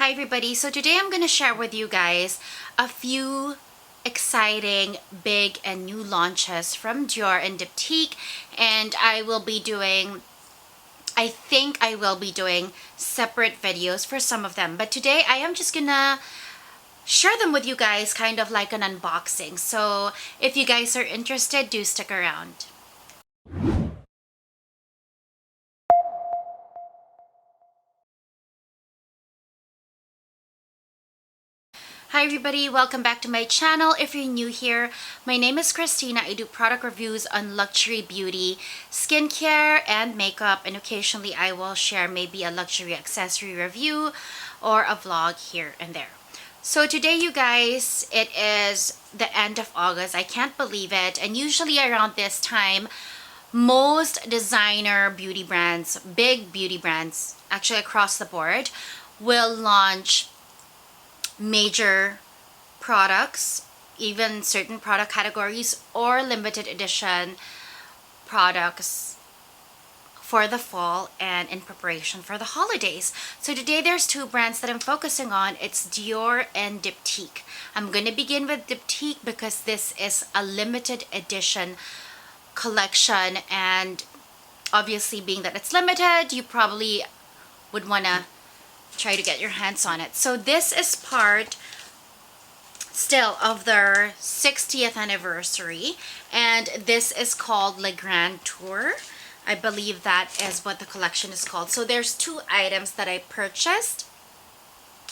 Hi everybody, so today I'm going to share with you guys a few exciting, big and new launches from Dior and Diptyque, and I think I will be doing separate videos for some of them, but today I am just gonna share them with you guys kind of like an unboxing. So if you guys are interested, do stick around. Hi everybody, welcome back to my channel. If you're new here, my name is Christina. I do product reviews on luxury beauty, skincare, and makeup, and occasionally I will share maybe a luxury accessory review or a vlog here and there. So today, you guys, it is the end of August. I can't believe it. And usually around this time, most designer beauty brands, big beauty brands, actually across the board, will launch major products, even certain product categories or limited edition products for the fall and in preparation for the holidays. So today there's two brands that I'm focusing on. It's Dior and Diptyque. I'm going to begin with Diptyque because this is a limited edition collection, and obviously being that it's limited, you probably would want to try to get your hands on it. So this is part still of their 60th anniversary, and this is called Le Grand Tour. I believe that is what the collection is called. So there's two items that I purchased,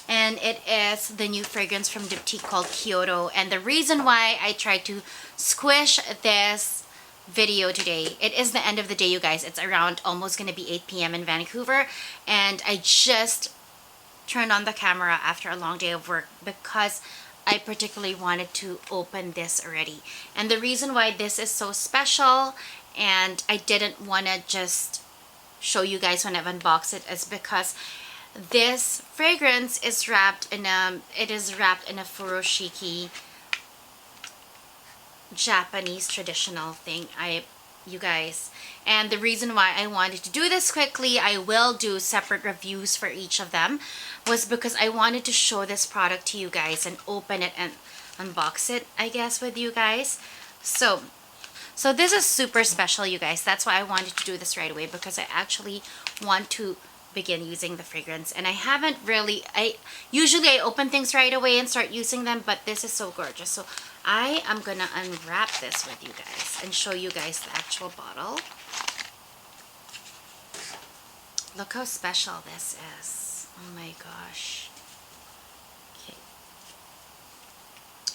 and it is the new fragrance from Diptyque called Kyoto. And the reason why I tried to squish this video today, it is the end of the day, you guys. It's around almost gonna be 8 p.m. in Vancouver, and I just turned on the camera after a long day of work because I particularly wanted to open this already. And the reason why this is so special and I didn't want to just show you guys when I've unboxed it is because this fragrance is wrapped in a furoshiki Japanese traditional thing. You guys, and the reason why I wanted to do this quickly, I will do separate reviews for each of them, was because I wanted to show this product to you guys and open it and unbox it, I guess, with you guys. So this is super special, you guys. That's why I wanted to do this right away, because I actually want to begin using the fragrance, and I haven't really, I usually open things right away and start using them, but this is so gorgeous. So I am gonna unwrap this with you guys and show you guys the actual bottle. Look how special this is. Oh my gosh. Okay.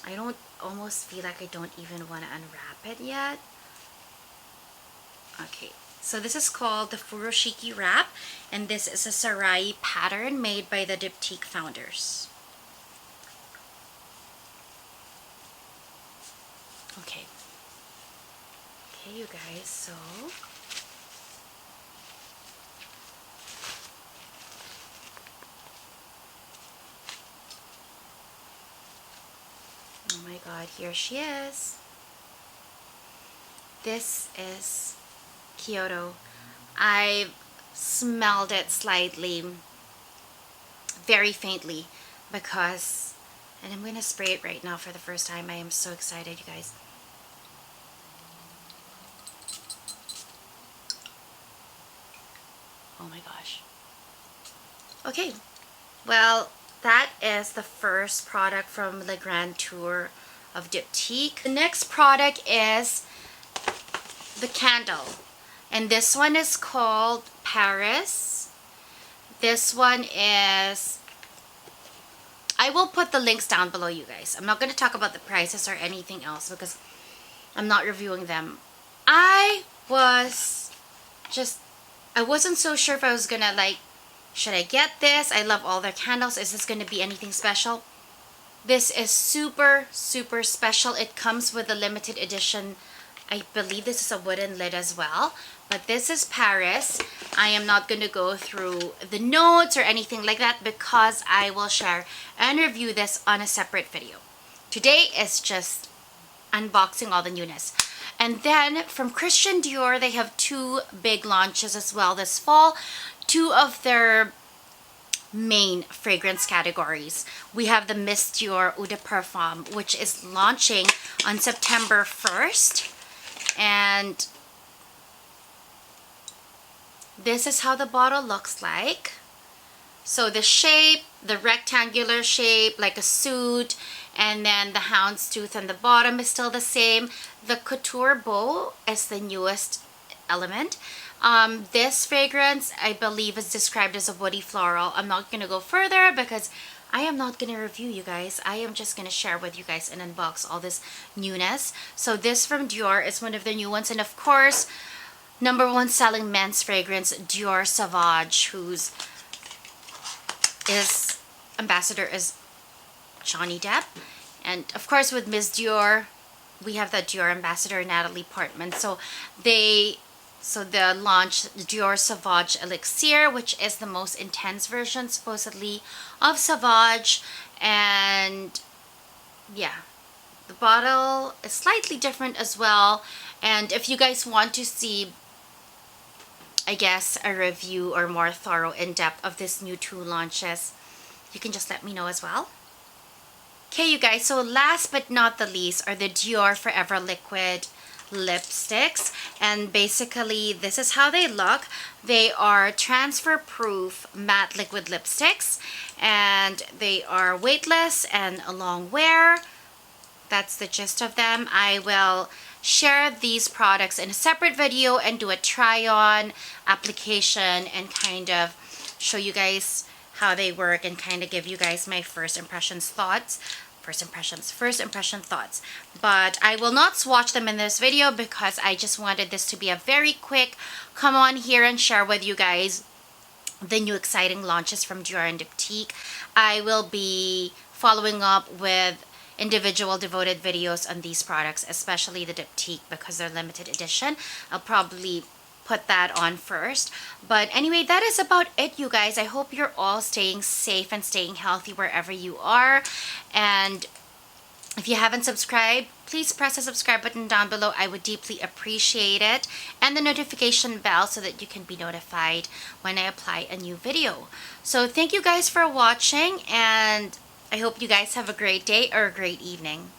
I don't almost feel like I don't even want to unwrap it yet. Okay. So this is called the Furoshiki Wrap, and this is a Sarai pattern made by the Diptyque founders. Okay. Okay, you guys, so oh my god, here she is. This is Kyoto. I smelled it slightly, very faintly, because, and I'm gonna spray it right now for the first time. I am so excited, you guys. Oh my gosh. Okay, well, that is the first product from Le Grand Tour of Diptyque. The next product is the candle, and this one is called Paris. This one is, I will put the links down below, you guys. I'm not going to talk about the prices or anything else because I'm not reviewing them. I wasn't so sure if I was gonna, like, should I get this? I love all their candles. Is this gonna be anything special? This is super, super special. It comes with a limited edition. I believe this is a wooden lid as well, but this is Paris. I am not going to go through the notes or anything like that because I will share and review this on a separate video. Today is just unboxing all the newness. And then from Christian Dior, they have two big launches as well this fall. Two of their main fragrance categories. We have the Miss Dior Eau de Parfum, which is launching on September 1st. And this is how the bottle looks like. So the shape, the rectangular shape, like a suit, and then the houndstooth on the bottom is still the same. The couture bow is the newest element. This fragrance, I believe, is described as a woody floral. I'm not going to go further because I am not going to review, you guys. I am just going to share with you guys and unbox all this newness. So this from Dior is one of the new ones. And of course, #1 selling men's fragrance, Dior Sauvage, whose ambassador is Johnny Depp. And of course with Miss Dior, we have the Dior ambassador, Natalie Portman. So the launch Dior Sauvage Elixir, which is the most intense version supposedly of Sauvage. And yeah, the bottle is slightly different as well. And if you guys want to see, I guess, a review or more thorough in-depth of this new 2 launches, you can just let me know as well. Okay, you guys, so last but not the least are the Dior Forever Liquid lipsticks. And basically, this is how they look. They are transfer-proof matte liquid lipsticks. And they are weightless and a long wear. That's the gist of them. I will share these products in a separate video and do a try-on application and kind of show you guys how they work and kind of give you guys my first impression thoughts. But I will not swatch them in this video because I just wanted this to be a very quick come on here and share with you guys the new exciting launches from Dior and Diptyque. I will be following up with individual devoted videos on these products, especially the Diptyque because they're limited edition. I'll probably put that on first. But anyway, that is about it, you guys. I hope you're all staying safe and staying healthy wherever you are. And if you haven't subscribed, please press the subscribe button down below. I would deeply appreciate it. And the notification bell so that you can be notified when I apply a new video. So thank you guys for watching, and I hope you guys have a great day or a great evening.